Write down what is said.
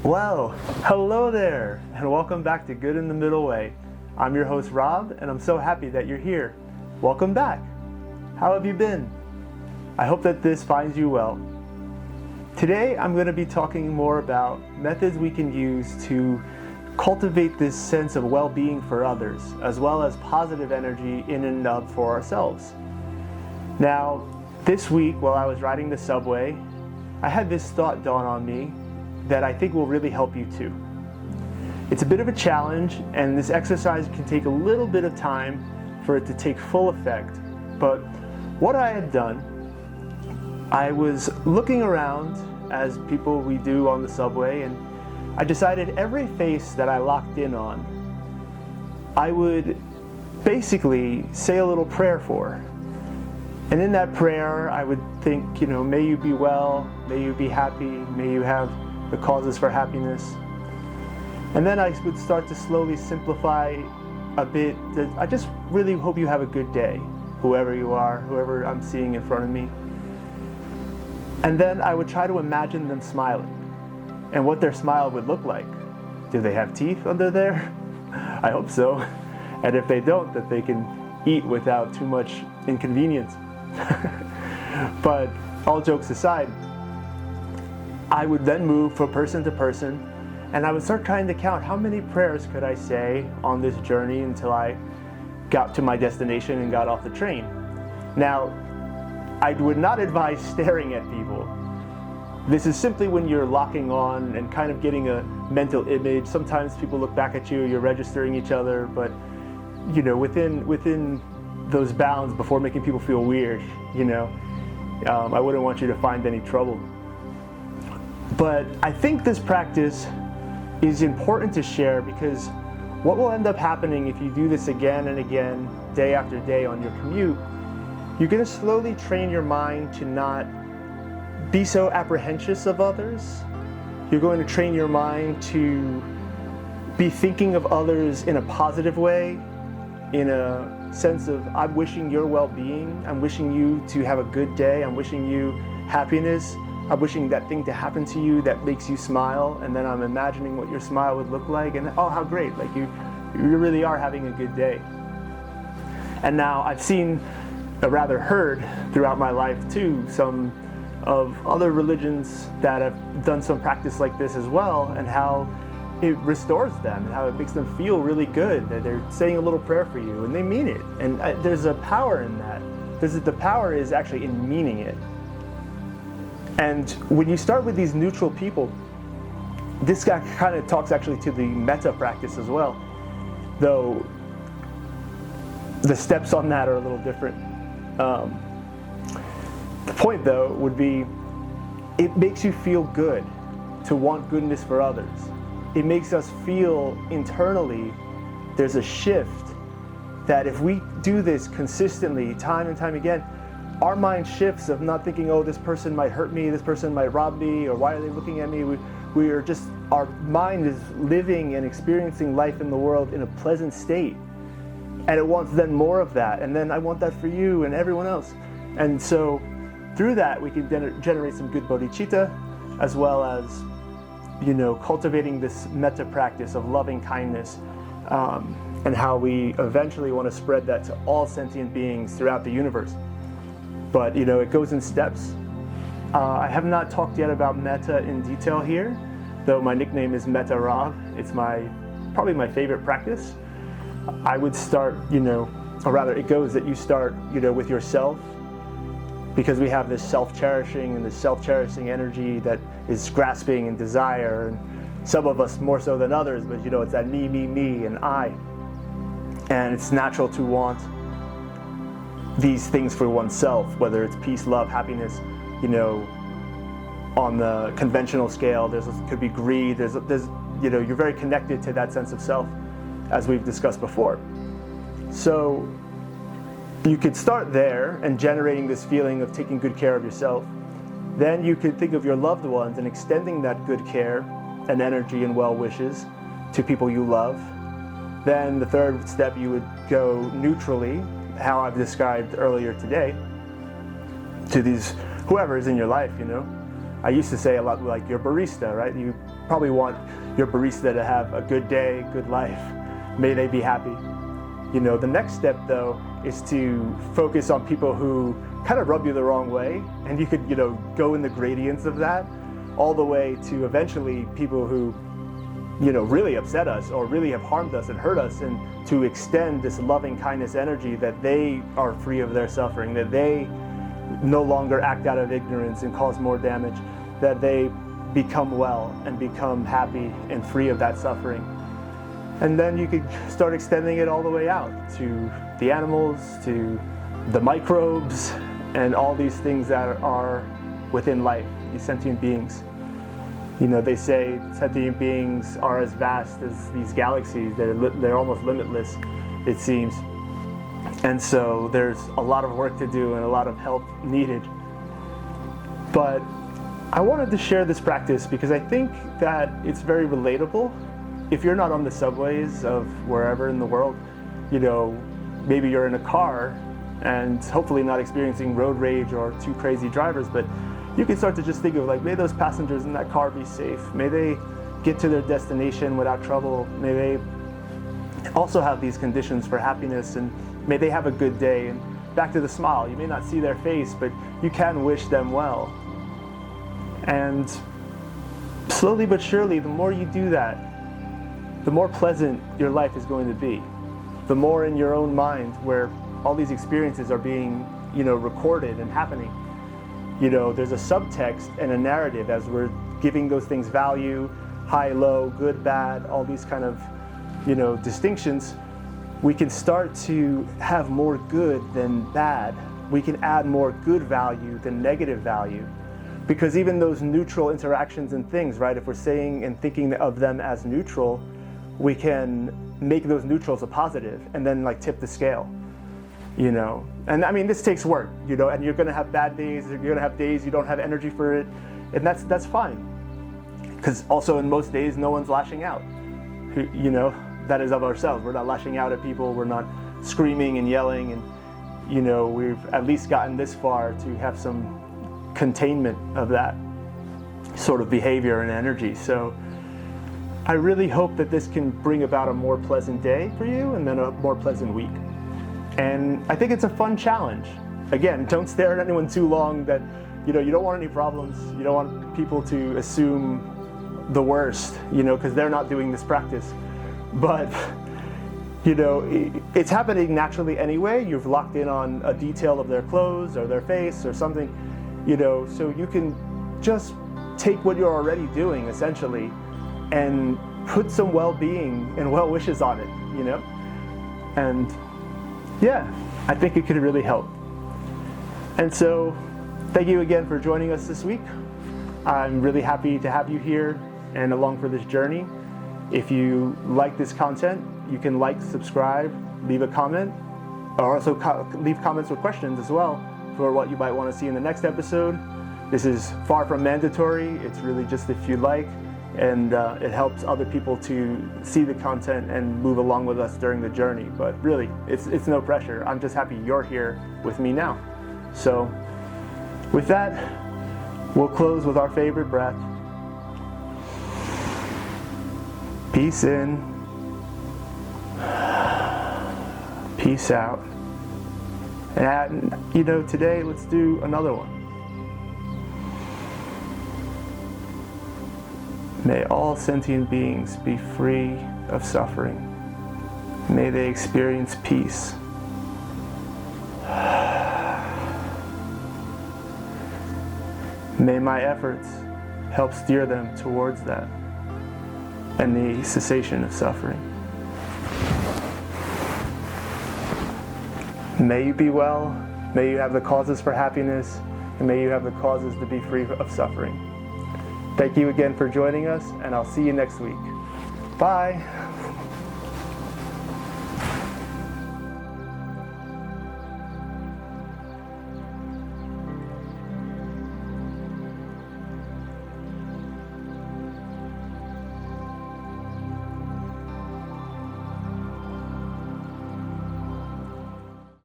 Well, hello there, and welcome back to Good in the Middle Way. I'm your host Rob, and I'm so happy that you're here. Welcome back. How have you been? I hope that this finds you well. Today I'm going to be talking more about methods we can use to cultivate this sense of well-being for others, as well as positive energy in and of for ourselves. Now, this week while I was riding the subway, I had this thought dawn on me that I think will really help you too. It's a bit of a challenge, and this exercise can take a little bit of time for it to take full effect. But what I had done, I was looking around as people we do on the subway, and I decided every face that I locked in on, I would basically say a little prayer for. And in that prayer, I would think, may you be well, may you be happy, may you have the causes for happiness. And then I would start to slowly simplify a bit. I just really hope you have a good day, whoever you are, whoever I'm seeing in front of me. And then I would try to imagine them smiling and what their smile would look like. Do they have teeth under there? I hope so. And if they don't, that they can eat without too much inconvenience. But all jokes aside, I would then move from person to person, and I would start trying to count how many prayers could I say on this journey until I got to my destination and got off the train. Now, I would not advise staring at people. This is simply when you're locking on and kind of getting a mental image. Sometimes people look back at you, you're registering each other, but within those bounds before making people feel weird, I wouldn't want you to find any trouble. But I think this practice is important to share because what will end up happening if you do this again and again, day after day on your commute, you're going to slowly train your mind to not be so apprehensive of others. You're going to train your mind to be thinking of others in a positive way, in a sense of, I'm wishing your well-being, I'm wishing you to have a good day, I'm wishing you happiness. I'm wishing that thing to happen to you that makes you smile, and then I'm imagining what your smile would look like, and oh, how great, like you really are having a good day. And now I've seen, or rather heard throughout my life too, some of other religions that have done some practice like this as well, and how it restores them, and how it makes them feel really good, that they're saying a little prayer for you, and they mean it. And there's a power in that. The power is actually in meaning it. And when you start with these neutral people, this guy kind of talks actually to the Metta practice as well, though the steps on that are a little different. The point though would be, it makes you feel good to want goodness for others. It makes us feel internally there's a shift that if we do this consistently, time and time again, our mind shifts of not thinking, oh, this person might hurt me, this person might rob me, or why are they looking at me? Our mind is living and experiencing life in the world in a pleasant state. And it wants then more of that. And then I want that for you and everyone else. And so through that, we can generate some good Bodhicitta, as well as, cultivating this Metta practice of loving kindness, and how we eventually want to spread that to all sentient beings throughout the universe. But it goes in steps. I have not talked yet about Metta in detail here, though my nickname is Metta Rav. It's probably my favorite practice. I would start, or rather it goes that you start, with yourself, because we have this self-cherishing and this self-cherishing energy that is grasping and desire, and some of us more so than others, but it's that me, and I. And it's natural to want these things for oneself, whether it's peace, love, happiness, on the conventional scale, could be greed, you're very connected to that sense of self, as we've discussed before. So you could start there and generating this feeling of taking good care of yourself. Then you could think of your loved ones and extending that good care and energy and well wishes to people you love. Then the third step, you would go neutrally, how I've described earlier today, to these whoever is in your life. I used to say a lot like your barista, right? You probably want your barista to have a good day, good life. May they be happy. The next step though is to focus on people who kind of rub you the wrong way, and you could, go in the gradients of that all the way to eventually people who, really upset us or really have harmed us and hurt us, and to extend this loving kindness energy that they are free of their suffering, that they no longer act out of ignorance and cause more damage, that they become well and become happy and free of that suffering. And then you could start extending it all the way out to the animals, to the microbes, and all these things that are within life, these sentient beings. They say sentient beings are as vast as these galaxies. They're almost limitless, it seems. And so there's a lot of work to do and a lot of help needed. But I wanted to share this practice because I think that it's very relatable. If you're not on the subways of wherever in the world, maybe you're in a car and hopefully not experiencing road rage or too crazy drivers, but you can start to just think of may those passengers in that car be safe. May they get to their destination without trouble. May they also have these conditions for happiness, and may they have a good day. And back to the smile, you may not see their face, but you can wish them well. And slowly but surely, the more you do that, the more pleasant your life is going to be. The more in your own mind where all these experiences are being, recorded and happening. There's a subtext and a narrative as we're giving those things value, high, low, good, bad, all these kind of, distinctions. We can start to have more good than bad. We can add more good value than negative value. Because even those neutral interactions and things, right, if we're saying and thinking of them as neutral, we can make those neutrals a positive and then tip the scale. And I mean, this takes work, and you're going to have bad days, you're going to have days you don't have energy for it, and that's fine. Because also in most days, no one's lashing out, that is of ourselves. We're not lashing out at people, we're not screaming and yelling, and, we've at least gotten this far to have some containment of that sort of behavior and energy. So I really hope that this can bring about a more pleasant day for you and then a more pleasant week. And I think it's a fun challenge. Again, don't stare at anyone too long that, you don't want any problems. You don't want people to assume the worst, because they're not doing this practice. But, it's happening naturally anyway. You've locked in on a detail of their clothes or their face or something, so you can just take what you're already doing, essentially, and put some well-being and well wishes on it, And yeah, I think it could really help. And so, thank you again for joining us this week. I'm really happy to have you here and along for this journey. If you like this content, you can subscribe, leave a comment, or also leave comments with questions as well for what you might want to see in the next episode. This is far from mandatory. It's really just if you like, and it helps other people to see the content and move along with us during the journey. But really, it's no pressure. I'm just happy you're here with me now. So with that, we'll close with our favorite breath. Peace in, peace out. And today let's do another one. May all sentient beings be free of suffering. May they experience peace. May my efforts help steer them towards that and the cessation of suffering. May you be well, may you have the causes for happiness, and may you have the causes to be free of suffering. Thank you again for joining us, and I'll see you next week. Bye.